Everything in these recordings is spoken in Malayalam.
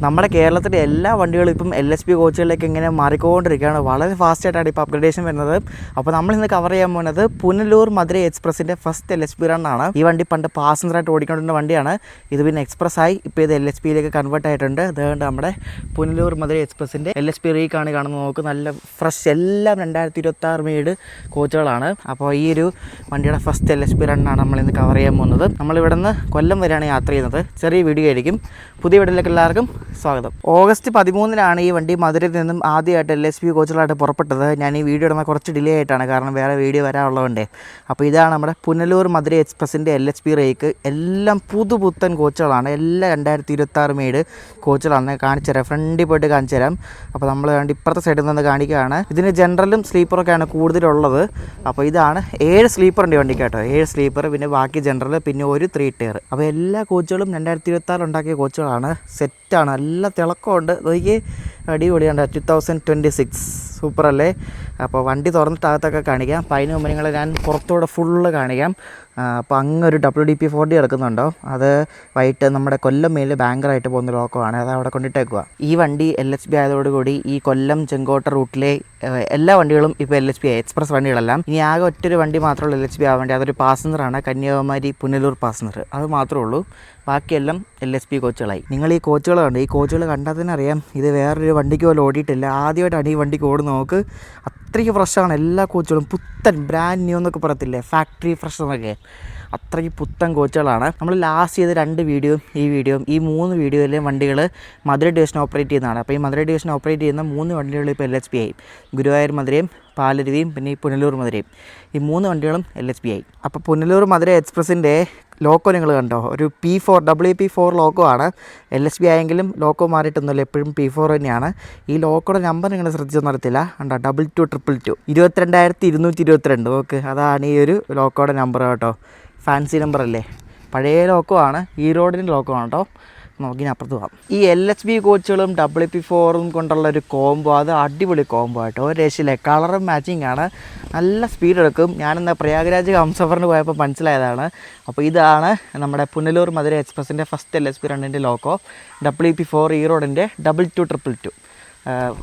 നമ്മുടെ കേരളത്തിലെ എല്ലാ വണ്ടികളും ഇപ്പം LSP കോച്ചുകളിലേക്ക് ഇങ്ങനെ മാറിക്കൊണ്ടിരിക്കുകയാണ്. വളരെ ഫാസ്റ്റായിട്ടാണ് ഇപ്പോൾ അപ്ഗ്രഡേഷൻ വരുന്നത്. അപ്പോൾ നമ്മളിന്ന് കവർ ചെയ്യാൻ പോകുന്നത് പുനലൂർ മധുരൈ എക്സ്പ്രസിൻ്റെ ഫസ്റ്റ് LSP റണ്ണാണ്. ഈ വണ്ടി പണ്ട് പാസഞ്ചറായിട്ട് ഓടിക്കൊണ്ടിരുന്ന വണ്ടിയാണ്. ഇത് പിന്നെ എക്സ്പ്രസ്സായി ഇപ്പോൾ ഇത് LSPയിലേക്ക് കൺവേർട്ട് ആയിട്ടുണ്ട്. അതുകൊണ്ട് നമ്മുടെ പുനലൂർ മധുരൈ എക്സ്പ്രസിൻ്റെ LSP റീക്കാണ് കാണുന്നത്. നോക്ക് നല്ല ഫ്രഷ്, എല്ലാം 2026 മെയ്ഡ് കോച്ചുകളാണ്. അപ്പോൾ ഈ ഒരു വണ്ടിയുടെ ഫസ്റ്റ് LSP റണ്ണാണ് നമ്മളിന്ന് കവർ ചെയ്യാൻ പോകുന്നത്. നമ്മളിവിടെ നിന്ന് കൊല്ലം വരെയാണ് യാത്ര ചെയ്യുന്നത്. ചെറിയ വീഡിയോ ആയിരിക്കും. പുതിയ വീഡിയോയിലേക്ക് എല്ലാവർക്കും സ്വാഗതം. ഓഗസ്റ്റ് 13 ഈ വണ്ടി മധുരയിൽ നിന്നും ആദ്യമായിട്ട് LSP കോച്ചുകളായിട്ട് പുറപ്പെട്ടത്. ഞാൻ ഈ വീഡിയോ ഇടുന്ന കുറച്ച് ഡിലേ ആയിട്ടാണ്, കാരണം വേറെ വീഡിയോ വരാനുള്ളതുകൊണ്ട്. അപ്പോൾ ഇതാണ് നമ്മുടെ പുനലൂർ മധുരൈ എക്സ്പ്രസിൻ്റെ LSP റേക്ക്. എല്ലാം പുതുപുത്തൻ കോച്ചുകളാണ്. എല്ലാം 2026 മെയ്ഡ് കോച്ചുകളാണ്. കാണിച്ചു തരാം, ഫ്രണ്ടിൽ പോയിട്ട് കാണിച്ചു തരാം. അപ്പോൾ നമ്മൾ ഇപ്പുറത്തെ സൈഡിൽ നിന്ന് കാണിക്കുകയാണ്. ഇതിന് ജനറലും സ്ലീപ്പറൊക്കെയാണ് കൂടുതലുള്ളത്. അപ്പോൾ ഇതാണ് 7 സ്ലീപ്പറിൻ്റെ വണ്ടിക്ക് കേട്ടോ. 7 സ്ലീപ്പർ, പിന്നെ ബാക്കി ജനറൽ, പിന്നെ ഒരു 3 ടയർ. അപ്പോൾ എല്ലാ കോച്ചുകളും 2026 ഉണ്ടാക്കിയ കോച്ചുകളാണ്. സെറ്റാണ്, നല്ല തിളക്കമുണ്ട്. നോക്കി അടിപൊളിയാണ്. 2026 സൂപ്പർ അല്ലേ? അപ്പോൾ വണ്ടി തുറന്നിട്ട് അകത്തൊക്കെ കാണിക്കാം. അപ്പോൾ അതിന് മുമ്പ് നിങ്ങളെ ഞാൻ പുറത്തൂടെ ഫുള്ള് കാണിക്കാം. അപ്പോൾ അങ്ങൊരു WD-P40 എടുക്കുന്നുണ്ടോ, അത് വൈകിട്ട് നമ്മുടെ കൊല്ലം മേലിൽ ബാങ്കറായിട്ട് പോകുന്ന ലോക്കമാണ്. അത് അവിടെ കൊണ്ടിട്ടേക്കുക. ഈ വണ്ടി LSP ആയതോടുകൂടി ഈ കൊല്ലം ചെങ്കോട്ട റൂട്ടിലെ എല്ലാ വണ്ടികളും ഇപ്പോൾ LSP ആയി, എക്സ്പ്രസ് വണ്ടികളെല്ലാം. ഇനി ആകെ ഒറ്റൊരു വണ്ടി മാത്രമേ LSP ആവാൻ വേണ്ടി, അതൊരു പാസഞ്ചറാണ്, കന്യാകുമാരി പുനലൂർ പാസഞ്ചർ. അത് മാത്രമേ ഉള്ളൂ. ബാക്കിയെല്ലാം LSP കോച്ചുകളായി. നിങ്ങൾ ഈ കോച്ചുകൾ കണ്ടു, ഈ കോച്ചുകൾ കണ്ടാൽ തന്നെ അറിയാം ഇത് വേറൊരു വണ്ടിക്ക് പോലും ഓടിയിട്ടില്ല. ആദ്യമായിട്ടാണ് ഈ വണ്ടിക്ക് ഓടുന്ന. നോക്ക്, അത്രയ്ക്ക് ഫ്രഷാണ് എല്ലാ കോച്ചുകളും. പുത്തൻ, ബ്രാൻഡ് ന്യൂ എന്നൊക്കെ പറയത്തില്ലേ, ഫാക്ടറി ഫ്രഷ് എന്നൊക്കെ, അത്രയ്ക്ക് പുത്തൻ കോച്ചുകളാണ്. നമ്മൾ ലാസ്റ്റ് ചെയ്ത 2 വീഡിയോയും ഈ 3 വീഡിയോയിലെയും വണ്ടികൾ മധുരൈ ഡിവിഷൻ ഓപ്പറേറ്റ് ചെയ്യുന്നതാണ്. അപ്പോൾ ഈ മധുരൈ ഡിവിഷൻ ഓപ്പറേറ്റ് ചെയ്യുന്ന 3 വണ്ടികൾ ഇപ്പോൾ LSP ആയി. ഗുരുവായൂർ മധുരയും, പാലരുവിയും, പിന്നെ ഈ പുനലൂർ മധുരയും. ഈ 3 വണ്ടികളും LSP ആയി. അപ്പോൾ പുനലൂർ മധുരൈ എക്സ്പ്രസിൻ്റെ ലോക്കോ നിങ്ങൾ കണ്ടോ, ഒരു P4 WP4 ലോക്കോ ആണ്. LSP ആയെങ്കിലും ലോക്കോ മാറിയിട്ടൊന്നുമില്ല, എപ്പോഴും P4 തന്നെയാണ്. ഈ ലോക്കോയുടെ നമ്പർ നിങ്ങൾ ശ്രദ്ധിച്ചൊന്നും അറിയത്തില്ല, കണ്ടോ, 2222 22,222. നോക്ക്, അതാണ് ഈ ഒരു ലോക്കോയുടെ നമ്പർ കേട്ടോ. ഫാൻസി നമ്പർ അല്ലേ, പഴയ ലോക്കോ ആണ്. ഈ റോഡിൻ്റെ ലോക്കോ ആണ് കേട്ടോ. നമുക്കിനി അപ്പുറത്ത് പോകാം. ഈ LSP കോച്ചുകളും WP4ഉം കൊണ്ടുള്ള ഒരു കോംബോ, അത് അടിപൊളി കോംബോ ആയിട്ടോ. ഒരു രക്ഷയില്ല, കളറും മാച്ചിങ് ആണ്, നല്ല സ്പീഡ് എടുക്കും. ഞാനെന്താ പ്രയാഗ്രാജ് ഹംസഫറിന് പോയപ്പോൾ മനസ്സിലായതാണ്. അപ്പോൾ ഇതാണ് നമ്മുടെ പുനലൂർ മധുരൈ എക്സ്പ്രസിൻ്റെ ഫസ്റ്റ് LSP റണ്ണിൻ്റെ ലോക്കോ. WP4 ഈ റോഡിൻ്റെ 2222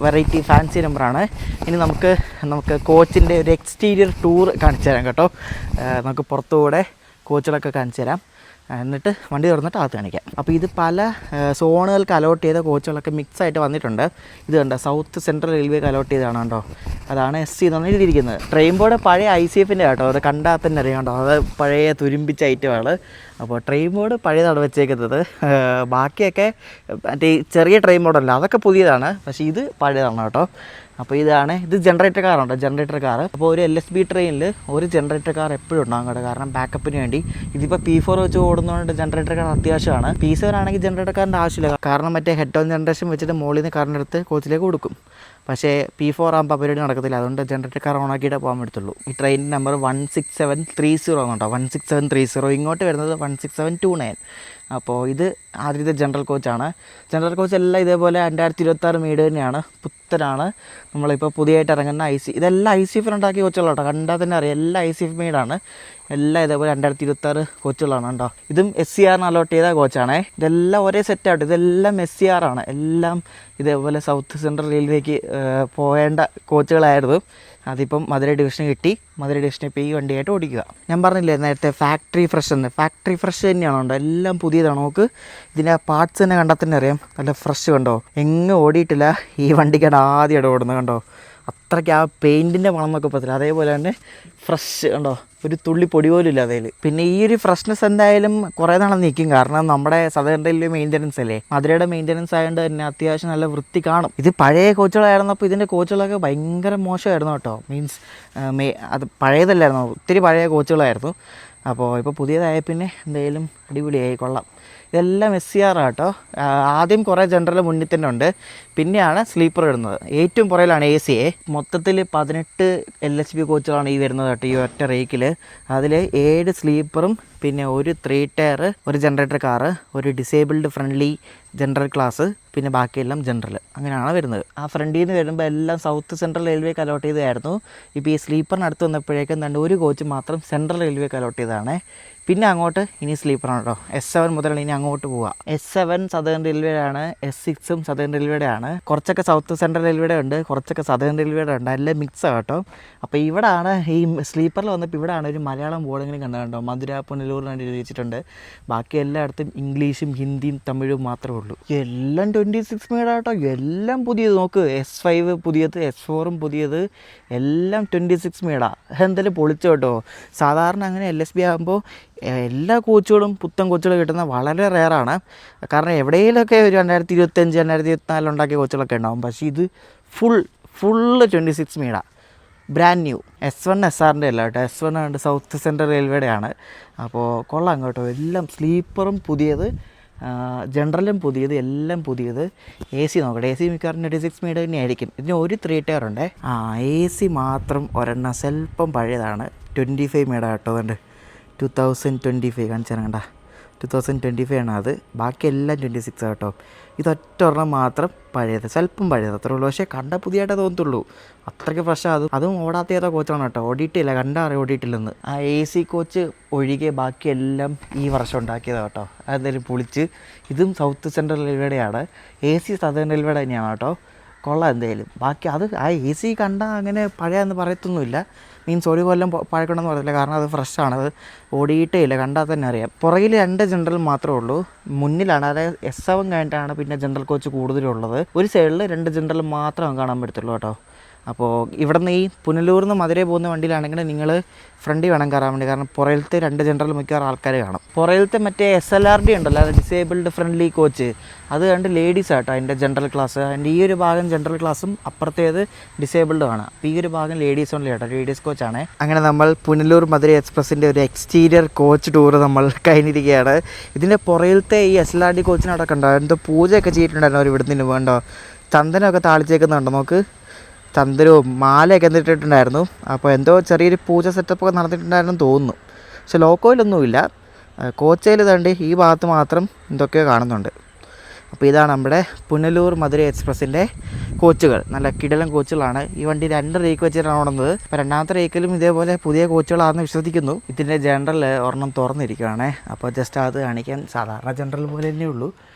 വെറൈറ്റി ഫാൻസി നമ്പറാണ്. ഇനി നമുക്ക് കോച്ചിൻ്റെ ഒരു എക്സ്റ്റീരിയർ ടൂർ കാണിച്ചു തരാം കേട്ടോ. നമുക്ക് പുറത്തുകൂടെ കോച്ചുകളൊക്കെ കാണിച്ചു തരാം, എന്നിട്ട് വണ്ടി തുറന്നിട്ട് അകത്ത് കാണിക്കാം. അപ്പോൾ ഇത് പല സോണുകൾക്ക് അലോട്ട് ചെയ്ത കോച്ചുകളൊക്കെ മിക്സായിട്ട് വന്നിട്ടുണ്ട്. ഇത് കണ്ടോ, സൗത്ത് സെൻട്രൽ റെയിൽവേക്ക് അലോട്ട് ചെയ്തതാണ് കേട്ടോ. അതാണ് SC എന്ന് എഴുതിയിരിക്കുന്നത്. ട്രെയിൻ ബോർഡ് പഴയ ICFൻ്റെ കേട്ടോ, അത് കണ്ടാൽ തന്നെ അറിയാം കേട്ടോ, അത് പഴയ തുരുമ്പിച്ച ഐറ്റമാണ്. അപ്പോൾ ട്രെയിൻ ബോർഡ് പഴയതാണ് വെച്ചേക്കുന്നത്. ബാക്കിയൊക്കെ മറ്റേ ചെറിയ ട്രെയിൻ ബോർഡല്ല, അതൊക്കെ പുതിയതാണ്. പക്ഷേ ഇത് പഴയതാണ് കേട്ടോ. അപ്പോൾ ഇത് ജനറേറ്റർ കാറുണ്ട്, ജനറേറ്റർ കാർ. അപ്പോൾ ഒരു LSP ട്രെയിനിൽ ഒരു ജനറേറ്റർ കാർ എപ്പോഴും ഉണ്ടാകും കേട്ടോ, കാരണം ബാക്കപ്പിന് വേണ്ടി. ഇതിപ്പോൾ P4 വെച്ച് ഓടുന്നതുകൊണ്ട് ജനറേറ്റർ കാർ അത്യാവശ്യമാണ്. P7 ആണെങ്കിൽ ജനറേറ്റർ കാറിൻ്റെ ആവശ്യമില്ല, കാരണം മറ്റേ ഹെഡ് ഓൺ ജനറേഷൻ വെച്ചിട്ട് മുകളിൽ നിന്ന് കാറിൻ്റെ അടുത്ത് കോച്ചിലേക്ക് കൊടുക്കും. പക്ഷേ P4 ആകുമ്പോൾ പരിപാടി നടക്കത്തില്ല, അതുകൊണ്ട് ജനറേറ്റർ കാർ ഓണാക്കിയിട്ടേ പോകാൻ പറ്റത്തുള്ളൂ. ഈ ട്രെയിനിൻ്റെ നമ്പർ 16730 കേട്ടോ, 16730. ഇങ്ങോട്ട് വരുന്നത് 16729. അപ്പോൾ ഇത് ആദ്യത്തെ ജനറൽ കോച്ചാണ്. ജനറൽ കോച്ച് എല്ലാം ഇതേപോലെ 2026 മെയ്ഡ് തന്നെയാണ്, പുത്തനാണ്. നമ്മളിപ്പോൾ പുതിയതായിട്ട് ഇറങ്ങുന്ന ഇതെല്ലാം ICF ഉണ്ടാക്കിയ കോച്ചുകളാണ് കേട്ടോ, കണ്ടാൽ തന്നെ അറിയാം, എല്ലാം ICF മെയ്ഡാണ്. എല്ലാം ഇതേപോലെ 2026 കോച്ചുകളാണ് കേട്ടോ. ഇതും SCRന് അലോട്ട് ചെയ്ത കോച്ചാണേ. ഇതെല്ലാം ഒരേ സെറ്റായിട്ട്, ഇതെല്ലാം SCR ആണ്. എല്ലാം ഇതേപോലെ സൗത്ത് സെൻട്രൽ റെയിൽവേക്ക് പോകേണ്ട കോച്ചുകളായിരുന്നു. അതിപ്പം മധുരൈ ഡിവിഷന് കിട്ടി. മധുരൈ ഡിവിഷൻ ഇപ്പോൾ ഈ വണ്ടിയായിട്ട് ഓടിക്കുക. ഞാൻ പറഞ്ഞില്ലേ നേരത്തെ ഫാക്ടറി ഫ്രഷ് എന്ന്, ഫാക്ടറി ഫ്രഷ് തന്നെയാണ് കേട്ടോ. എല്ലാം പുതിയതാണ്. നമുക്ക് ഇതിൻ്റെ പാർട്സ് തന്നെ കണ്ടാൽ തന്നെ അറിയാം, നല്ല ഫ്രഷ് കണ്ടോ. എങ്ങും ഓടിയിട്ടില്ല, ഈ വണ്ടിക്കാണ് ആദ്യമായിട്ട് ഓടുന്നത് കണ്ടോ. അത്രയ്ക്ക് ആ പെയിൻറ്റിൻ്റെ മണം എന്നൊക്കെ പറ്റില്ല, അതേപോലെ തന്നെ ഫ്രഷ് കണ്ടോ, ഒരു തുള്ളി പൊടി പോലും ഇല്ല അതിൽ. പിന്നെ ഈ ഒരു ഫ്രഷ്നെസ് എന്തായാലും കുറേ നാളെ നിൽക്കും, കാരണം നമ്മുടെ സദേൺ റെയിൽവേ മെയിൻ്റനൻസ് അല്ലേ, മധുരയുടെ മെയിൻ്റനൻസ് ആയതുകൊണ്ട് തന്നെ അത്യാവശ്യം നല്ല വൃത്തി കാണും. ഇത് പഴയ കോച്ചുകളായിരുന്നപ്പോൾ ഇതിൻ്റെ കോച്ചുകളൊക്കെ ഭയങ്കര മോശമായിരുന്നു കേട്ടോ. മീൻസ് അത് പഴയതല്ലായിരുന്നു, ഒത്തിരി പഴയ കോച്ചുകളായിരുന്നു. അപ്പോൾ ഇപ്പോൾ പുതിയതായ പിന്നെ എന്തായാലും അടിപൊളിയായി, കൊള്ളാം. ഇതെല്ലാം SCR ആട്ടോ. ആദ്യം കുറേ ജനറൽ മുന്നിൽ തന്നെ ഉണ്ട്, പിന്നെയാണ് സ്ലീപ്പർ ഇടുന്നത്. ഏറ്റവും പുറയിലാണ് AC. മൊത്തത്തിൽ 18 LSP കോച്ചുകളാണ് ഈ വരുന്നത് കേട്ടോ, ഈ ഒറ്റ റേക്കിൽ. അതിൽ 7 സ്ലീപ്പറും പിന്നെ ഒരു 3 ടയർ, ഒരു ജനറേറ്റർ കാറ്, ഒരു ഡിസേബിൾഡ് ഫ്രണ്ട്ലി ജനറൽ ക്ലാസ്, പിന്നെ ബാക്കിയെല്ലാം ജനറൽ. അങ്ങനെയാണ് വരുന്നത്. ആ ഫ്രണ്ടിൽ നിന്ന് വരുമ്പോൾ എല്ലാം സൗത്ത് സെൻട്രൽ റെയിൽവേക്ക് അലോട്ട് ചെയ്തതായിരുന്നു. ഇപ്പോൾ ഈ സ്ലീപ്പറിനടുത്ത് വന്നപ്പോഴേക്കും ഒരു കോച്ച് മാത്രം സെൻട്രൽ റെയിൽവേക്ക് അലോട്ട് ചെയ്തതാണ്. പിന്നെ അങ്ങോട്ട് ഇനി സ്ലീപ്പറാണ് കേട്ടോ. S7 മുതലാണ് ഇനി അങ്ങോട്ട് പോവുക. S7 സദേൺ റെയിൽവേ ആണ്, S6 സദേൺ റെയിൽവേയുടെ ആണ്, കുറച്ചൊക്കെ സൗത്ത് സെൻട്രൽ റെയിൽവേയുടെ ഉണ്ട്, കുറച്ചൊക്കെ സദേൺ റെയിൽവേയുടെ ഉണ്ട്, എല്ലാം മിക്സാണ് കേട്ടോ. അപ്പോൾ ഇവിടെയാണ് ഈ സ്ലീപ്പറിൽ വന്നപ്പോൾ ഇവിടെയാണ് ഒരു മലയാളം ബോർഡെങ്കിലും കണ്ടോ, മധുര പുനലൂർ വേണ്ടി എഴുതിച്ചിട്ടുണ്ട്. ബാക്കി എല്ലായിടത്തും ഇംഗ്ലീഷും ഹിന്ദിയും തമിഴും മാത്രമേ ഉള്ളൂ. എല്ലാം 26 മീറ്റർ കേട്ടോ, എല്ലാം പുതിയത്. നോക്ക്, S5 പുതിയത്, S4 പുതിയത്, എല്ലാം 26 മീറ്റർ. എന്തായാലും പൊളിച്ചു കേട്ടോ. സാധാരണ അങ്ങനെ LSB ആകുമ്പോൾ എല്ലാ കോച്ചുകളും പുത്തൻ കോച്ചുകൾ കിട്ടുന്നത് വളരെ റെയറാണ്. കാരണം എവിടെയെങ്കിലുമൊക്കെ ഒരു 2025 2024 ഉണ്ടാക്കിയ കോച്ചുകളൊക്കെ ഉണ്ടാകും. പക്ഷേ ഇത് full 26 metre brand new. S1 SRൻ്റെ അല്ല കേട്ടോ, S1 ഉണ്ട് സൗത്ത് സെൻട്രൽ റെയിൽവേയുടെ ആണ്. അപ്പോൾ കൊള്ളാം കേട്ടോ. എല്ലാം സ്ലീപ്പറും പുതിയത്, ജനറലും പുതിയത്, എല്ലാം പുതിയത്. AC നോക്കട്ടെ, AC മിക്കവാറും 26 മീറ്റർ തന്നെ ആയിരിക്കും. ഇതിന് ഒരു 3 ടയർ ഉണ്ട്. AC മാത്രം ഒരെണ്ണം സ്വല്പം പഴയതാണ്, 25 മീറ്റർ കേട്ടോ. അതുകൊണ്ട് 2025 കാണിച്ചാൽ കണ്ട, 2025 ആണ് അത്. ബാക്കി എല്ലാം 26 കേട്ടോ. ഇതൊറ്റ ഒരെണ്ണം മാത്രം പഴയത്, സ്വല്പം പഴയത്, അത്രേ ഉള്ളൂ. പക്ഷേ കണ്ട പുതിയതായിട്ടേ തോന്നത്തുള്ളൂ, അത്രയ്ക്ക് ഫ്രഷാണ്. അതും ഓടാത്ത ഏതോ കോച്ചാണ് കേട്ടോ, ഓടിയിട്ടില്ല, കണ്ടാറി ഓടിയിട്ടില്ലെന്ന്. AC കോച്ച് ഒഴികെ ബാക്കിയെല്ലാം ഈ വർഷം ഉണ്ടാക്കിയതാണ് കേട്ടോ. അതെന്തായാലും പൊളിച്ച്. ഇതും സൗത്ത് സെൻട്രൽ റെയിൽവേയുടെയാണ്, AC സദേൺ റെയിൽവേയുടെ തന്നെയാണ് കേട്ടോ. കൊള്ളാം എന്തായാലും. ബാക്കി അത് AC കണ്ടാൽ അങ്ങനെ പഴയതെന്ന് പറയത്തൊന്നുമില്ല. മീൻസ് ഒരു കൊല്ലം പഴക്കണമെന്ന് പറയത്തില്ല, കാരണം അത് ഫ്രഷാണ്, അത് ഓടിയിട്ടേ ഇല്ല, കണ്ടാൽ തന്നെ അറിയാം. പുറകിൽ 2 ജനറൽ മാത്രമേ ഉള്ളൂ, മുന്നിലാണ്, അതായത് S7 കഴിഞ്ഞിട്ടാണ് പിന്നെ ജനറൽ കോച്ച് കൂടുതലുള്ളത്. ഒരു സൈഡിൽ 2 ജനറൽ മാത്രമേ കാണാൻ പറ്റത്തുള്ളൂ കേട്ടോ. അപ്പോൾ ഇവിടെ നിന്ന് ഈ പുനലൂരിൽ നിന്ന് മധുരയിൽ പോകുന്ന വണ്ടിയിലാണെങ്കിൽ നിങ്ങൾ ഫ്രണ്ടിൽ വേണം കയറാൻ വേണ്ടി, കാരണം പുറയിലത്തെ 2 ജനറൽ മിക്കവാറും ആൾക്കാർ കാണും. പുറയിലത്തെ മറ്റേ SLRD ഉണ്ടല്ലോ, അത് ഡിസേബിൾഡ് ഫ്രണ്ട്ലി കോച്ച്, അത് കണ്ട് ലേഡീസ് ആട്ടോ അതിൻ്റെ ജനറൽ ക്ലാസ്. അതിൻ്റെ ഈ ഒരു ഭാഗം ജനറൽ ക്ലാസ്സും അപ്പുറത്തേത് ഡിസേബിൾഡും ആണ്. അപ്പോൾ ഈ ഒരു ഭാഗം ലേഡീസ് ഓൺലി ആട്ടോ, ലേഡീസ് കോച്ചാണ്. അങ്ങനെ നമ്മൾ പുനലൂർ മധുര എക്സ്പ്രസിൻ്റെ ഒരു എക്സ്റ്റീരിയർ കോച്ച് ടൂർ നമ്മൾ കഴിഞ്ഞിരിക്കുകയാണ്. ഇതിൻ്റെ പുറയിലത്തെ ഈ SLRD കോച്ചിനവിടെ കണ്ടോ, എന്തോ പൂജയൊക്കെ ചെയ്തിട്ടുണ്ടായിരുന്നു അവർ ഇവിടുന്ന് വേണ്ടോ, ചന്ദനമൊക്കെ താളിച്ചേക്കുന്നുണ്ടോ നോക്ക്, ചന്ദ്രവും മാലയൊക്കെ എന്നിട്ടിട്ടുണ്ടായിരുന്നു. അപ്പോൾ എന്തോ ചെറിയൊരു പൂജ സെറ്റപ്പൊക്കെ നടന്നിട്ടുണ്ടായിരുന്നു തോന്നുന്നു. പക്ഷെ ലോക്കോയിലൊന്നുമില്ല, കോച്ചയിൽ തണ്ട് ഈ ഭാഗത്ത് മാത്രം എന്തൊക്കെയോ കാണുന്നുണ്ട്. അപ്പോൾ ഇതാണ് നമ്മുടെ പുനലൂർ മധുര എക്സ്പ്രസിൻ്റെ കോച്ചുകൾ. നല്ല കിടിലൻ കോച്ചുകളാണ്. ഈ വണ്ടി 2 റേക്ക് വെച്ചിട്ടാണ് ഓടുന്നത്. അപ്പോൾ രണ്ടാമത്തെ റേക്കിലും ഇതേപോലെ പുതിയ കോച്ചുകളാണെന്ന് വിശ്വസിക്കുന്നു. ഇതിൻ്റെ ജനറൽ ഒരെണ്ണം തുറന്നിരിക്കുകയാണേ. അപ്പോൾ ജസ്റ്റ് അത് കാണിക്കാൻ, സാധാരണ ജനറൽ പോലെ തന്നെ ഉള്ളൂ,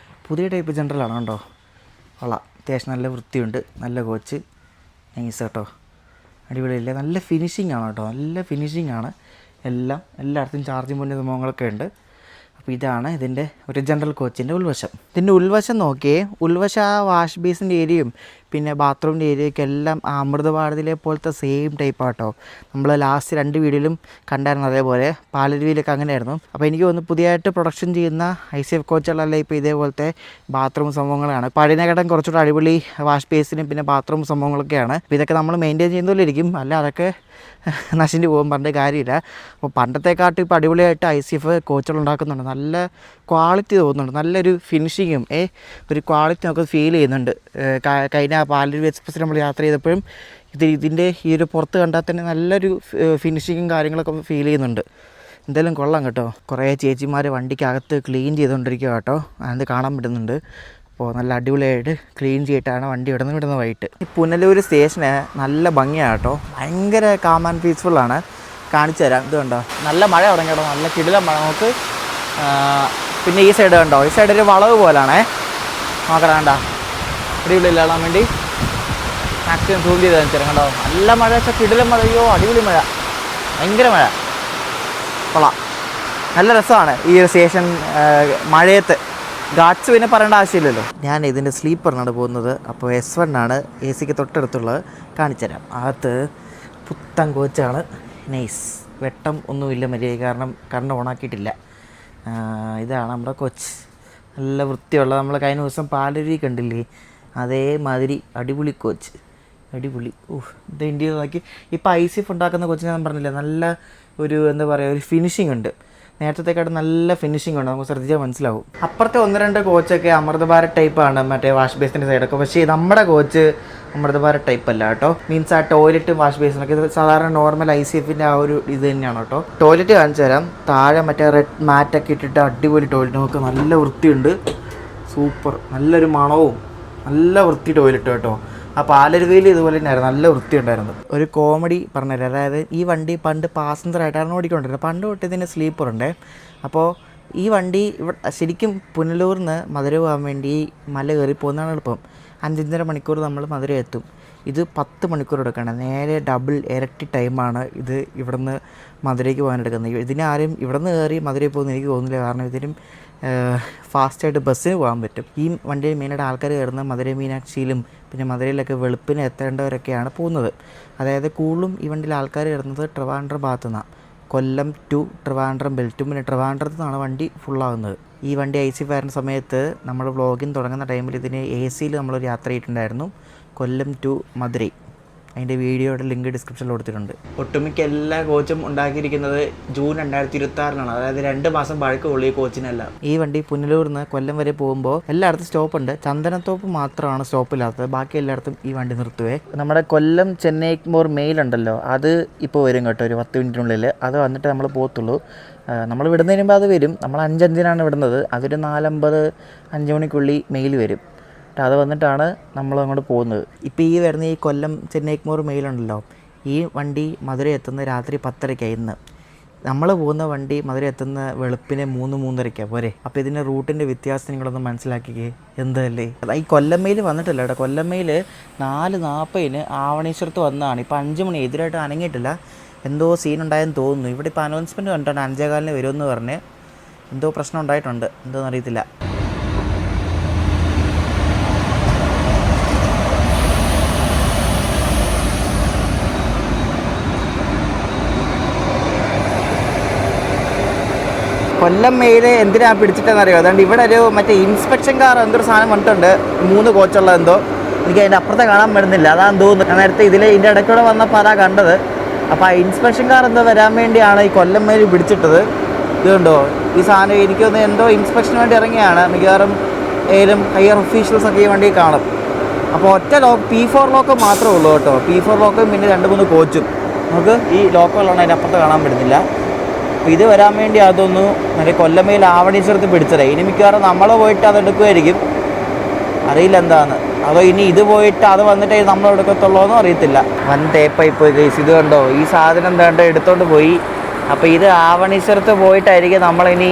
പുതിയ ടൈപ്പ് ജനറലാണ് കേട്ടോ. കൊള്ളാം, അത്യാവശ്യം നല്ല വൃത്തിയുണ്ട്, നല്ല കോച്ച്, നൈസ് കേട്ടോ, അടിപൊളിയില്ലേ. നല്ല ഫിനിഷിംഗ് ആണ് കേട്ടോ, നല്ല ഫിനിഷിംഗ് ആണ്. എല്ലായിടത്തും ചാർജിങ് പോയിൻ്റ് സംഭവങ്ങളൊക്കെ ഉണ്ട്. അപ്പോൾ ഇതാണ് ഇതിൻ്റെ ഒരു ജനറൽ കോച്ചിൻ്റെ ഉൾവശം. ഇതിൻ്റെ ഉൾവശം നോക്കിയേ, ഉൾവശം ആ വാഷ് ബേസിൻ്റെ ഏരിയയും പിന്നെ ബാത്റൂമിൻ്റെ ഏരിയയൊക്കെ എല്ലാം ആ അമൃതഭാരതിലെ പോലത്തെ സെയിം ടൈപ്പാണ് കേട്ടോ. നമ്മൾ ലാസ്റ്റ് 2 വീഡിയോയിലും കണ്ടായിരുന്നു അതേപോലെ. പാലരുവിയിലൊക്കെ അങ്ങനെയായിരുന്നു. അപ്പോൾ എനിക്ക് തോന്നുന്നു പുതിയതായിട്ട് പ്രൊഡക്ഷൻ ചെയ്യുന്ന ICF കോച്ചുകളെല്ലാം ഇപ്പോൾ ഇതേപോലത്തെ ബാത്റൂം സംഭവങ്ങളാണ്. പഴയനേക്കാളും കുറച്ചുകൂടെ അടിപൊളി വാഷ് ബേസിനും പിന്നെ ബാത്റൂം സംഭവങ്ങളൊക്കെയാണ്. അപ്പോൾ ഇതൊക്കെ നമ്മൾ മെയിൻറ്റെയിൻ ചെയ്യുന്ന പോലെ ഇരിക്കും, അല്ല അതൊക്കെ നശിച്ച് പോകും, പറഞ്ഞ കാര്യമില്ല. അപ്പോൾ പണ്ടത്തെക്കാട്ടും ഇപ്പോൾ അടിപൊളിയായിട്ട് ICF കോച്ചുകൾ ഉണ്ടാക്കുന്നുണ്ട്, നല്ല ക്വാളിറ്റി തോന്നുന്നുണ്ട്, നല്ലൊരു ഫിനിഷിങ്ങും ഒരു ക്വാളിറ്റി നമുക്ക് ഫീൽ ചെയ്യുന്നുണ്ട്. കഴിഞ്ഞ പാലരുവി എക്സ്പ്രസ്സിൽ നമ്മൾ യാത്ര ചെയ്തപ്പോഴും ഇതിൻ്റെ ഈ ഒരു പുറത്ത് കണ്ടാൽ തന്നെ നല്ലൊരു ഫിനിഷിങ്ങും കാര്യങ്ങളൊക്കെ ഫീൽ ചെയ്യുന്നുണ്ട്. എന്തായാലും കൊള്ളാം കേട്ടോ. കുറേ ചേച്ചിമാർ വണ്ടിക്കകത്ത് ക്ലീൻ ചെയ്തുകൊണ്ടിരിക്കുക കേട്ടോ, അത് കാണാൻ പറ്റുന്നുണ്ട്. അപ്പോൾ നല്ല അടിപൊളിയായിട്ട് ക്ലീൻ ചെയ്തിട്ടാണ് വണ്ടി വിടുന്ന വൈകിട്ട്. ഈ പുനലൂർ സ്റ്റേഷന് നല്ല ഭംഗിയാണ് കേട്ടോ, ഭയങ്കര കാം ആൻഡ് പീസ്ഫുള്ളാണ്. കാണിച്ചു തരാം, ഇത് കണ്ടോ, നല്ല മഴ തുടങ്ങി കേട്ടോ, നല്ല കിടിലം മഴ. നമുക്ക് പിന്നെ ഈ സൈഡ് കണ്ടോ, ഈ സൈഡ് ഒരു വളവ് പോലാണേ, നോക്കണം കണ്ട, അടിപൊളിയില്ല കാണാൻ വേണ്ടി. മാക്സിമം സൂം ചെയ്ത് കാണിച്ചു തരാം കണ്ടോ, നല്ല മഴ വെച്ചാൽ കിടിലം മഴ, അയ്യോ അടിപൊളി മഴ, ഭയങ്കര മഴ, കൊള്ളാം. നല്ല രസമാണ് ഈ ഒരു സ്റ്റേഷൻ മഴയത്ത്. ഗാഡ്സ് പിന്നെ പറയേണ്ട ആവശ്യമില്ലല്ലോ. ഞാൻ ഇതിൻ്റെ സ്ലീപ്പറിനാണ് പോകുന്നത്. അപ്പോൾ S1 ആണ്, AC തൊട്ടടുത്തുള്ളത്. കാണിച്ചുതരാം. അകത്ത് പുത്തൻ കോച്ചാണ്, നൈസ്. വെട്ടം ഒന്നുമില്ല മര്യാദ, കാരണം കറണ്ട് ഓണാക്കിയിട്ടില്ല. ഇതാണ് നമ്മുടെ കോച്ച്, നല്ല വൃത്തിയുള്ള. നമ്മൾ കഴിഞ്ഞ ദിവസം പാലരുവി കണ്ടില്ലേ, അതേമാതിരി അടിപൊളി കോച്ച്, അടിപൊളി. ഇത് ഇന്ത്യയിൽ നോക്കി ഇപ്പോൾ ICF ഉണ്ടാക്കുന്ന കോച്ചിനെ ഞാൻ പറഞ്ഞില്ല, നല്ല ഒരു എന്താ പറയുക, ഒരു ഫിനിഷിംഗ് ഉണ്ട്. നേരത്തെക്കാട്ടും നല്ല ഫിനിഷിംഗ് ഉണ്ട്, നമുക്ക് ശ്രദ്ധിച്ചാൽ മനസ്സിലാവും. അപ്പുറത്തെ 1-2 കോച്ചൊക്കെ അമൃതഭാരത് ടൈപ്പാണ്, മറ്റേ വാഷ് ബേസിൻ്റെ സൈഡൊക്കെ. പക്ഷേ നമ്മുടെ കോച്ച് അമൃതഭാരത് ടൈപ്പ് അല്ല കേട്ടോ. മീൻസ് ആ ടോയ്ലറ്റും വാഷ് ബേസിനൊക്കെ ഇത് സാധാരണ നോർമൽ ICFൻ്റെ ആ ഒരു ഇത് തന്നെയാണ് കേട്ടോ. ടോയ്ലറ്റ് കാണിച്ചു തരാം. താഴെ മറ്റേ റെഡ് മാറ്റൊക്കെ ഇട്ടിട്ട് അടിപൊളി ടോയ്ലറ്റ്, നമുക്ക് നല്ല വൃത്തിയുണ്ട്, സൂപ്പർ, നല്ലൊരു മണവും, നല്ല വൃത്തി ടോയ്ലറ്റ് കേട്ടോ. ആ പാലരുവിയിൽ ഇതുപോലെ തന്നെയായിരുന്നു, നല്ല വൃത്തിയുണ്ടായിരുന്നു. ഒരു കോമഡി പറഞ്ഞുതരാം. അതായത് ഈ വണ്ടി പണ്ട് പാസഞ്ചറായിട്ടാണ് ഓടിക്കൊണ്ടിരുന്നത്. പണ്ട് തൊട്ട് ഇതിന് സ്ലീപ്പറുണ്ട്. അപ്പോൾ ഈ വണ്ടി ശരിക്കും പുനലൂരിൽ നിന്ന് മധുര പോകാൻ വേണ്ടി മല കയറി പോകുന്നതാണ് എളുപ്പം. 5.5 മണിക്കൂർ നമ്മൾ മധുര എത്തും. ഇത് 10 മണിക്കൂർ എടുക്കണം. നേരെ ഡബിൾ ഇരട്ടി ടൈമാണ് ഇത് ഇവിടുന്ന് മധുരയ്ക്ക് പോകാൻ എടുക്കുന്നത്. ഇതിനാരും ഇവിടുന്ന് കയറി മധുരയിൽ പോകുന്നത് എനിക്ക് തോന്നുന്നില്ല. കാരണം ഇതിനും ഫാസ്റ്റായിട്ട് ബസ്സിന് പോകാൻ പറ്റും. ഈ വണ്ടിയിൽ മെയിനായിട്ട് ആൾക്കാർ കയറുന്നത് മധുര മീനാക്ഷിയിലും പിന്നെ മധുരയിലൊക്കെ വെളുപ്പിന് എത്തേണ്ടവരൊക്കെയാണ് പോകുന്നത്. അതായത് കൂടുതലും ഈ വണ്ടിയിൽ ആൾക്കാർ കയറുന്നത് ട്രിവാൻഡ്രം ഭാഗത്തു നിന്നാണ്. കൊല്ലം ടു ട്രിവാൻഡ്രം ബെൽറ്റും പിന്നെ ട്രിവാൻഡ്രത്ത് നിന്നാണ് വണ്ടി ഫുള്ളാകുന്നത്. ഈ വണ്ടി ഐ സി ഫയറിൻ്റെ സമയത്ത് നമ്മൾ വ്ളോഗിങ് തുടങ്ങുന്ന ടൈമിൽ ഇതിന് എ സിയിൽ നമ്മളൊരു യാത്ര ചെയ്തിട്ടുണ്ടായിരുന്നു, കൊല്ലം ടു മധുരൈ. അതിൻ്റെ വീഡിയോയുടെ ലിങ്ക് ഡിസ്ക്രിപ്ഷനിൽ കൊടുത്തിട്ടുണ്ട്. ഒട്ടുമിക്ക എല്ലാ കോച്ചും ഉണ്ടാക്കിയിരിക്കുന്നത് ജൂൺ 2026 അതായത് 2 മാസം പഴക്കമുള്ള ഈ കോച്ചിനെല്ലാം. ഈ വണ്ടി പുനലൂരിൽ നിന്ന് കൊല്ലം വരെ പോകുമ്പോൾ എല്ലായിടത്തും സ്റ്റോപ്പുണ്ട്. ചന്ദനത്തോപ്പ് മാത്രമാണ് സ്റ്റോപ്പില്ലാത്തത്. ബാക്കി എല്ലായിടത്തും ഈ വണ്ടി നിർത്തുവേ. നമ്മുടെ കൊല്ലം ചെന്നൈ എഗ്മോർ മെയിൽ ഉണ്ടല്ലോ, അത് ഇപ്പോൾ വരും കേട്ടോ, ഒരു 10 മിനിറ്റിനുള്ളിൽ. അത് വന്നിട്ട് നമ്മൾ പോകത്തുള്ളൂ. നമ്മൾ വിടുന്നതിന് മുമ്പ് അത് വരും. നമ്മൾ 5:05 വിടുന്നത്. അതൊരു 4:50 5 മണിക്കുള്ളിൽ മെയിൽ വരും. അത് വന്നിട്ടാണ് നമ്മൾ അങ്ങോട്ട് പോകുന്നത്. ഇപ്പോൾ ഈ വരുന്ന ഈ കൊല്ലം ചെന്നൈ എഗ്മോർ മെയിലുണ്ടല്ലോ, ഈ വണ്ടി മധുര എത്തുന്നത് രാത്രി 10:30 ഇന്ന്. നമ്മൾ പോകുന്ന വണ്ടി മധുര എത്തുന്ന വെളുപ്പിനെ 3-3:30 പോരെ. അപ്പോൾ ഇതിൻ്റെ റൂട്ടിൻ്റെ വ്യത്യാസം നിങ്ങളൊന്ന് മനസ്സിലാക്കിക്കേ. എന്തല്ലേ ഈ കൊല്ലം മെയിൽ വന്നിട്ടില്ല കേട്ടോ. കൊല്ലം മെയിൽ 4:40 ആവണീശ്വരത്ത് വന്നതാണ്. ഇപ്പോൾ 5 മണി എതിരായിട്ട് അനങ്ങിയിട്ടില്ല. എന്തോ സീൻ ഉണ്ടായെന്ന് തോന്നുന്നു. ഇവിടെ ഇപ്പോൾ അനൗൺസ്മെൻറ്റ് കണ്ടിട്ടാണ് 5:15 വരുമെന്ന് പറഞ്ഞ്. എന്തോ പ്രശ്നം ഉണ്ടായിട്ടുണ്ട്, എന്തോന്ന് അറിയത്തില്ല. കൊല്ലം മെയിൽ എന്തിനാണ് പിടിച്ചിട്ടെന്നറിയോ? അതുകൊണ്ട് ഇവിടെ ഒരു മറ്റേ ഇൻസ്പെക്ഷൻ കാർ എന്തൊരു സാധനം വന്നിട്ടുണ്ട്, 3 കോച്ചുള്ള എന്തോ. എനിക്ക് അതിൻ്റെ അപ്പുറത്തെ കാണാൻ പറ്റുന്നില്ല, അതാണെന്ന് തോന്നുന്നു. ഞാൻ നേരത്തെ ഇതിൻ്റെ ഇടയ്ക്കൂടെ വന്നപ്പോൾ അതാ കണ്ടത്. അപ്പോൾ ആ ഇൻസ്പെക്ഷൻ കാർ എന്തോ വരാൻ വേണ്ടിയാണ് ഈ കൊല്ലം മെയിൽ പിടിച്ചിട്ടത്. ഇതുണ്ടോ ഈ സാധനം? എനിക്കൊന്ന് എന്തോ ഇൻസ്പെക്ഷന് വേണ്ടി ഇറങ്ങിയാണ്. മിക്കവാറും ഏലും ഹയർ ഒഫീഷ്യൽസൊക്കെ ഈ വണ്ടി കാണും. അപ്പോൾ ഒറ്റ P4 ലോക്ക് മാത്രമേ ഉള്ളൂ കേട്ടോ. P4 ലോക്കും പിന്നെ 2-3 കോച്ചും. നമുക്ക് ഈ ലോക്കുകളാണ് അതിൻ്റെ അപ്പുറത്ത് കാണാൻ പറ്റുന്നില്ല. അപ്പോൾ ഇത് വരാൻ വേണ്ടി അതൊന്നു മറ്റേ കൊല്ലമേൽ ആവണീശ്വരത്ത് പിടിച്ചത്. ഇനി മിക്കവാറും നമ്മൾ പോയിട്ട് അതെടുക്കുമായിരിക്കും, അറിയില്ല എന്താണെന്ന്. അതോ ഇനി ഇത് പോയിട്ട് അത് വന്നിട്ട് നമ്മൾ എടുക്കത്തുള്ളൂ എന്നും അറിയത്തില്ല. വൻ തേപ്പായി പോയി ഗൈസ്. ഇത് കണ്ടോ, ഈ സാധനം എന്താണ്ട് എടുത്തോണ്ട് പോയി. അപ്പോൾ ഇത് ആവണീശ്വരത്ത് പോയിട്ടായിരിക്കും നമ്മളിനി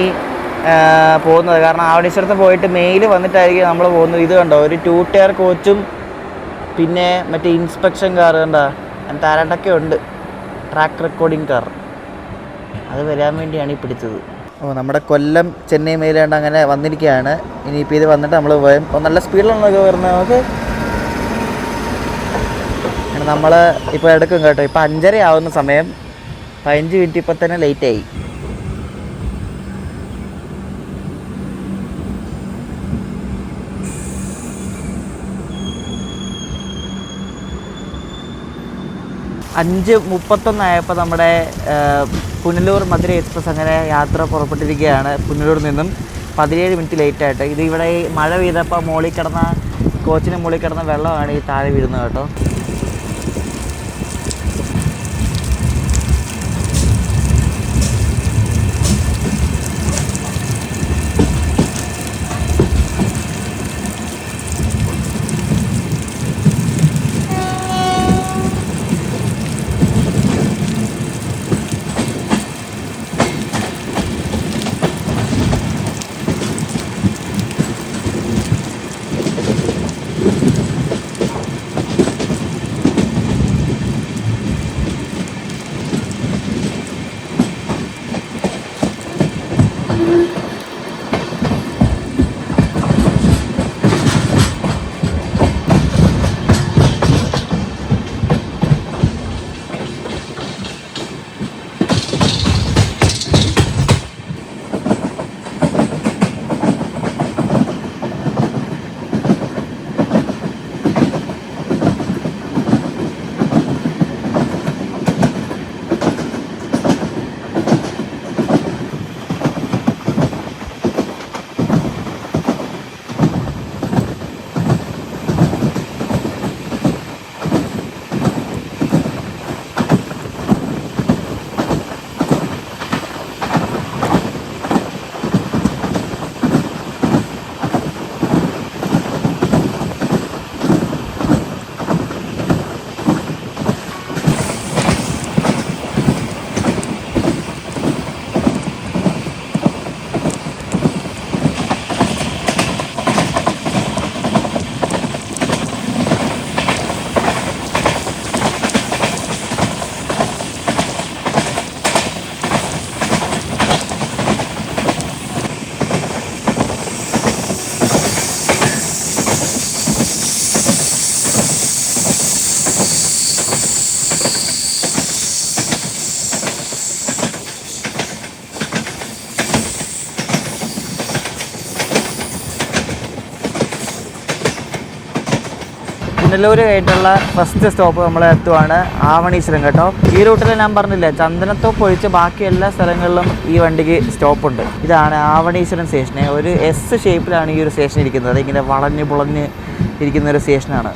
പോകുന്നത്. കാരണം ആവണീശ്വരത്ത് പോയിട്ട് മെയിൽ വന്നിട്ടായിരിക്കും നമ്മൾ പോകുന്നത്. ഇത് കണ്ടോ, ഒരു 2 ടയർ കോച്ചും പിന്നെ മറ്റേ ഇൻസ്പെക്ഷൻ കാർ കണ്ടോ, താരാട്ടൊക്കെ ഉണ്ട്, ട്രാക്ക് റെക്കോർഡിങ് കാർ. അത് വരാൻ വേണ്ടിയാണ് ഈ പിടിച്ചത്. നമ്മുടെ കൊല്ലം ചെന്നൈ മെയിലാണ്ട് അങ്ങനെ വന്നിരിക്കുകയാണ്. ഇനിയിപ്പോൾ ഇത് വന്നിട്ട് നമ്മൾ നല്ല സ്പീഡിലാണല്ലോ വരുന്നത്. നമുക്ക് നമ്മൾ ഇപ്പോൾ എടുക്കും കേട്ടോ. ഇപ്പോൾ 5:30 ആവുന്ന സമയം, 15 മിനിറ്റ് ഇപ്പോൾ തന്നെ ലേറ്റായി. അഞ്ച് 31 നമ്മുടെ പുനലൂർ മധുര എക്സ്പ്രസ് അങ്ങനെ യാത്ര പുറപ്പെട്ടിരിക്കുകയാണ്. പുനലൂരിൽ നിന്നും 17 മിനിറ്റ് ലേറ്റായിട്ട്. ഇത് ഇവിടെ മഴ പെയ്തപ്പോൾ മുകളിൽ കിടന്ന കോച്ചിന് മുകളിൽ കിടന്ന വെള്ളമാണ് ഈ താഴെ വീഴുന്നത് കേട്ടോ. പുനലൂർ ആയിട്ടുള്ള ഫസ്റ്റ് സ്റ്റോപ്പ് നമ്മൾ എത്തുവാണ് ആവണീശ്വരം കേട്ടോ. ഈ റൂട്ടിൽ ഞാൻ പറഞ്ഞില്ല, ചന്ദനത്തോപ്പ് ഒഴിച്ച് ബാക്കി എല്ലാ സ്ഥലങ്ങളിലും ഈ വണ്ടിക്ക് സ്റ്റോപ്പുണ്ട്. ഇതാണ് ആവണീശ്വരം സ്റ്റേഷൻ. ഒരു എസ് ഷേപ്പിലാണ് ഈ ഒരു സ്റ്റേഷൻ ഇരിക്കുന്നത്. ഇങ്ങനെ വളഞ്ഞ് പുളഞ്ഞ് ഇരിക്കുന്ന ഒരു സ്റ്റേഷനാണ്.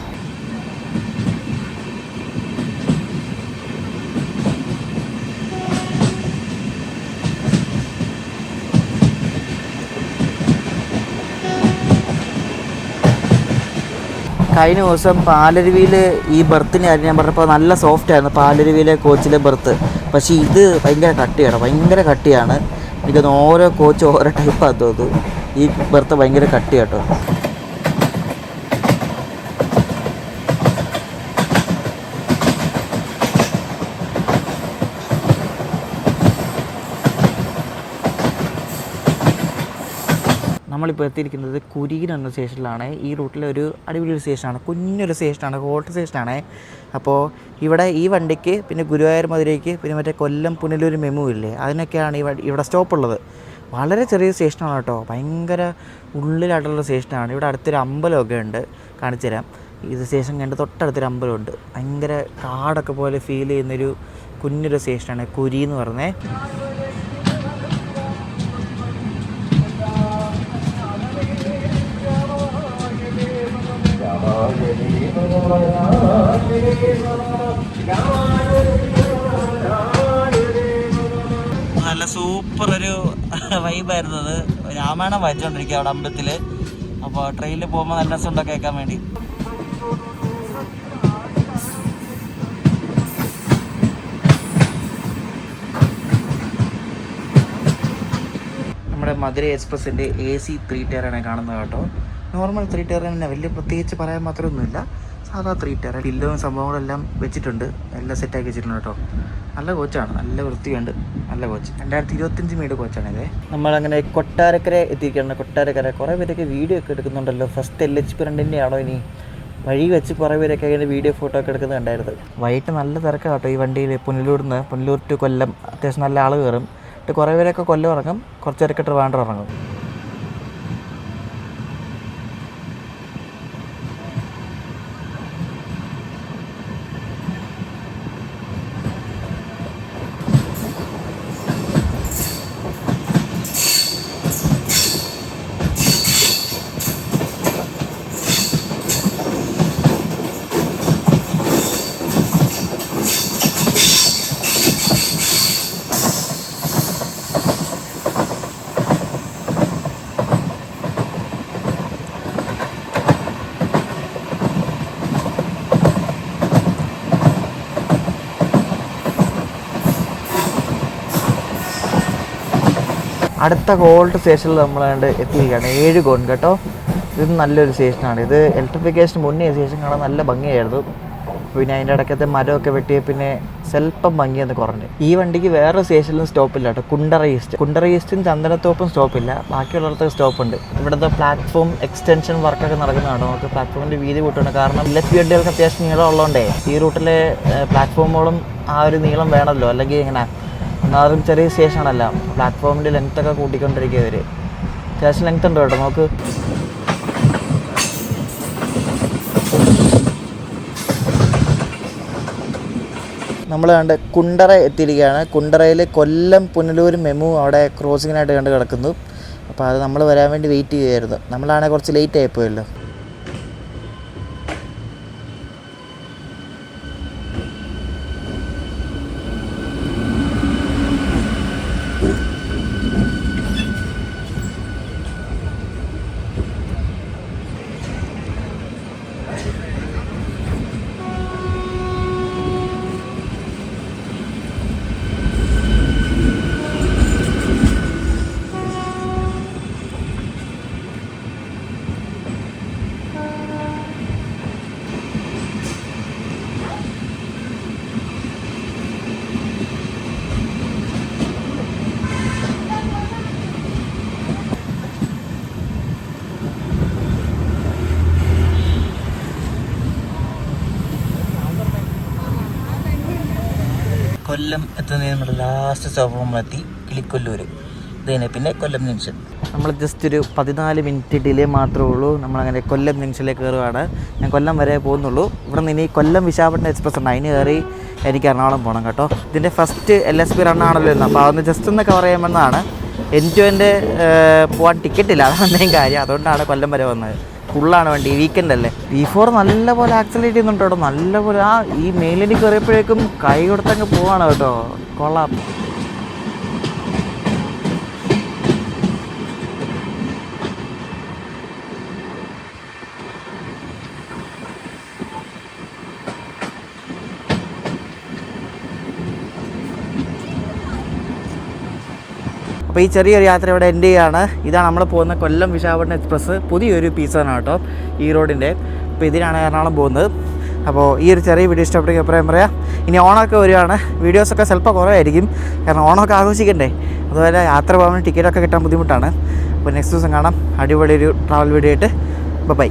കഴിഞ്ഞ ദിവസം പാലരുവിയിൽ ഈ ബർത്തിൻ്റെ കാര്യം ഞാൻ പറഞ്ഞപ്പോൾ നല്ല സോഫ്റ്റ് ആയിരുന്നു പാലരുവിയിലെ കോച്ചിലെ ബർത്ത്. പക്ഷേ ഇത് ഭയങ്കര കട്ടിയാണ്. എനിക്കൊന്ന് ഓരോ കോച്ച് ഓരോ ടൈപ്പാണ് തോന്നുന്നു. ഈ ബർത്ത് ഭയങ്കര കട്ടി കേട്ടോ. നമ്മളിപ്പോൾ എത്തിയിരിക്കുന്നത് കുരീൻ എന്ന സ്റ്റേഷനിലാണ്. ഈ റൂട്ടിലെ ഒരു അടിപൊളിയൊരു സ്റ്റേഷനാണ്, കുഞ്ഞൊരു സ്റ്റേഷനാണ്, ഹോൾട്ട് സ്റ്റേഷനാണ്. അപ്പോൾ ഇവിടെ ഈ വണ്ടിക്ക് പിന്നെ ഗുരുവായൂർ മധുരയ്ക്ക് പിന്നെ മറ്റേ കൊല്ലം പുനലൂർ മെമു ഇല്ലേ, അതിനൊക്കെയാണ് ഇവിടെ സ്റ്റോപ്പുള്ളത്. വളരെ ചെറിയ സ്റ്റേഷനാണ് കേട്ടോ, ഭയങ്കര ഉള്ളിലായിട്ടുള്ള സ്റ്റേഷനാണ്. ഇവിടെ അടുത്തൊരു അമ്പലമൊക്കെ ഉണ്ട്, കാണിച്ചു തരാം. ഇത് സ്റ്റേഷൻ കണ്ട് തൊട്ടടുത്തൊരു അമ്പലമുണ്ട്. ഭയങ്കര കാടൊക്കെ പോലെ ഫീൽ ചെയ്യുന്നൊരു കുഞ്ഞൊരു സ്റ്റേഷനാണ് കുരി എന്ന് പറഞ്ഞത്. നല്ല സൂപ്പർ ഒരു വൈബായിരുന്നത്. രാമായണം വായിച്ചുകൊണ്ടിരിക്കുക അവിടെ അമ്പലത്തിൽ. അപ്പോൾ ട്രെയിനിൽ പോകുമ്പോൾ നല്ല രസമുണ്ടൊക്കെ കേൾക്കാൻ വേണ്ടി. നമ്മുടെ മധുര എക്സ്പ്രസിൻ്റെ AC 3 ടയറാണ് കാണുന്നത് കേട്ടോ. നോർമൽ 3 ടയർ തന്നെ, വലിയ പ്രത്യേകിച്ച് പറയാൻ മാത്രമൊന്നുമില്ല. സാധാ 3 ടയർ, ഡില്ലും സംഭവങ്ങളെല്ലാം വെച്ചിട്ടുണ്ട്, എല്ലാം സെറ്റാക്കി വെച്ചിട്ടുണ്ട് കേട്ടോ. നല്ല കോച്ചാണ്, നല്ല വൃത്തിയുണ്ട്, നല്ല കോച്ച്. 2025 മേഡ് കോച്ചാണിത്. നമ്മളങ്ങനെ കൊട്ടാരക്കര എത്തിയിരിക്കുകയാണ്. കൊട്ടാരക്കര കുറേ പേരൊക്കെ വീഡിയോ ഒക്കെ എടുക്കുന്നുണ്ടല്ലോ. ഫസ്റ്റ് LHP 2 ആണോ ഇനി? വഴി വെച്ച് കുറേ പേരൊക്കെ അങ്ങനെ വീഡിയോ ഫോട്ടോ ഒക്കെ എടുക്കുന്നത് കണ്ടായിരുന്നു. വൈകിട്ട് നല്ല തിരക്കാണ് കേട്ടോ ഈ വണ്ടിയിൽ. പുനലൂർ ടു കൊല്ലം അത്യാവശ്യം നല്ല ആൾ കയറും. കുറേ പേരൊക്കെ കൊല്ലം ഇറങ്ങും, കുറച്ച് പേരൊക്കെ ട്രിവാൻഡ്രം ഇറങ്ങും. അടുത്ത ഹോൾട്ട് സ്റ്റേഷനിൽ നമ്മളാണ്ട് എത്തിയിരിക്കുകയാണ്. 7 കോൺ കേട്ടോ. ഇത് നല്ലൊരു സ്റ്റേഷനാണ്. ഇത് ഇലക്ട്രിഫിക്കേഷൻ മുന്നേ സ്റ്റേഷൻ കാണാൻ നല്ല ഭംഗിയായിരുന്നു. പിന്നെ അതിൻ്റെ ഇടയ്ക്കത്തെ മരമൊക്കെ വെട്ടിയ പിന്നെ സ്വല്പം ഭംഗിയെന്ന് കുറഞ്ഞു. ഈ വണ്ടിക്ക് വേറെ സ്റ്റേഷനിലും സ്റ്റോപ്പില്ല കേട്ടോ. കുണ്ടറ ഈസ്റ്റും ചന്ദനത്തോപ്പും സ്റ്റോപ്പില്ല, ബാക്കിയുള്ളിടത്തൊക്കെ സ്റ്റോപ്പുണ്ട്. ഇവിടുത്തെ പ്ലാറ്റ്ഫോം എക്സ്റ്റൻഷൻ വർക്കൊക്കെ നടക്കുന്നതാണ്. നമുക്ക് പ്ലാറ്റ്ഫോമിൻ്റെ വീതി കൂട്ടണം. കാരണം LHP വണ്ടികൾക്ക് അത്യാവശ്യം നീളം ഉള്ളതുകൊണ്ടേ ഈ റൂട്ടിലെ പ്ലാറ്റ്ഫോമുകളും ആ ഒരു നീളം വേണമല്ലോ, അല്ലെങ്കിൽ എങ്ങനെ ഒന്നാമതും ചെറിയ സ്റ്റേഷനല്ല, പ്ലാറ്റ്ഫോമിൻ്റെ ലെങ്ത്തൊക്കെ കൂട്ടിക്കൊണ്ടിരിക്കുക ഇവർ. അത്യാവശ്യം ലെങ്ത് ഉണ്ട് കേട്ടോ. നമുക്ക് നമ്മൾ കണ്ട് കുണ്ടറ എത്തിയിരിക്കുകയാണ്. കുണ്ടറയിൽ കൊല്ലം പുനലൂർ മെമു അവിടെ ക്രോസിങ്ങിനായിട്ട് കണ്ട് കിടക്കുന്നു. അപ്പോൾ അത് നമ്മൾ വരാൻ വേണ്ടി വെയിറ്റ് ചെയ്യുമായിരുന്നു. നമ്മളാണെങ്കിൽ കുറച്ച് ലേറ്റ് ആയിപ്പോയല്ലോ. കൊല്ലം എത്തുന്നതിന് നമ്മുടെ ലാസ്റ്റ് സ്റ്റോപ്പ് നമ്മളെത്തി, കിളിക്കൊല്ലൂർ. ഇതേനെ പിന്നെ കൊല്ലം ജംഗ്ഷൻ. നമ്മൾ ജസ്റ്റ് ഒരു 14 മിനിറ്റ് ഡിലേ മാത്രമേ ഉള്ളൂ. നമ്മളങ്ങനെ കൊല്ലം ജംഗ്ഷനിലേക്ക് കയറുകയാണ്. ഞാൻ കൊല്ലം വരെ പോകുന്നുള്ളൂ. ഇവിടെ നിന്ന് ഇനി കൊല്ലം വിശാഖപട്ടണം എക്സ്പ്രസ് ഉണ്ട്, അതിന് കയറി എനിക്ക് എറണാകുളം പോകണം കേട്ടോ. ഇതിൻ്റെ ഫസ്റ്റ് LSP റണ്ണാണല്ലോ ഇന്ന്, അപ്പോൾ അതൊന്ന് ജസ്റ്റ് ഒന്ന് കവർ ചെയ്യാമെന്നാണ്. എനിക്ക് എൻ്റെ പോകാൻ ടിക്കറ്റില്ല, അതാണ് മെയിൻ കാര്യം. അതുകൊണ്ടാണ് കൊല്ലം വരെ വന്നത്. ഫുള്ളാണ് വണ്ടി, വീക്കെൻഡ് അല്ലേ. V4 നല്ലപോലെ ആക്സിലേറ്റ് ചെയ്യുന്നുണ്ട് കേട്ടോ, നല്ലപോലെ. ഈ മെയിലിന് കയറിയപ്പോഴേക്കും കൈ കൊടുത്തങ്ങ് പോവാണ് കേട്ടോ, കൊള്ളാം. അപ്പോൾ ഈ ചെറിയൊരു യാത്ര ഇവിടെ എൻഡ് ചെയ്യുകയാണ്. ഇതാണ് നമ്മൾ പോകുന്ന കൊല്ലം വിശാഖപട്ടണം എക്സ്പ്രസ്, പുതിയൊരു പീസാണ് കേട്ടോ ഈ റോഡിൻ്റെ. അപ്പോൾ ഇതിനാണ് എറണാകുളം പോകുന്നത്. അപ്പോൾ ഈ ഒരു ചെറിയ വീഡിയോ ഇഷ്ടപ്പെട്ടെങ്കിൽ അഭിപ്രായം പറയാം. ഇനി ഓണമൊക്കെ വരികയാണ്, വീഡിയോസൊക്കെ ചിലപ്പോൾ കുറവായിരിക്കും, കാരണം ഓണമൊക്കെ ആഘോഷിക്കണ്ടേ. അതുപോലെ യാത്ര പോകാൻ ടിക്കറ്റൊക്കെ കിട്ടാൻ ബുദ്ധിമുട്ടാണ്. അപ്പോൾ നെക്സ്റ്റ് ദിവസം കാണാം, അടിപൊളി ഒരു ട്രാവൽ വീഡിയോ ആയിട്ട്. ബൈ.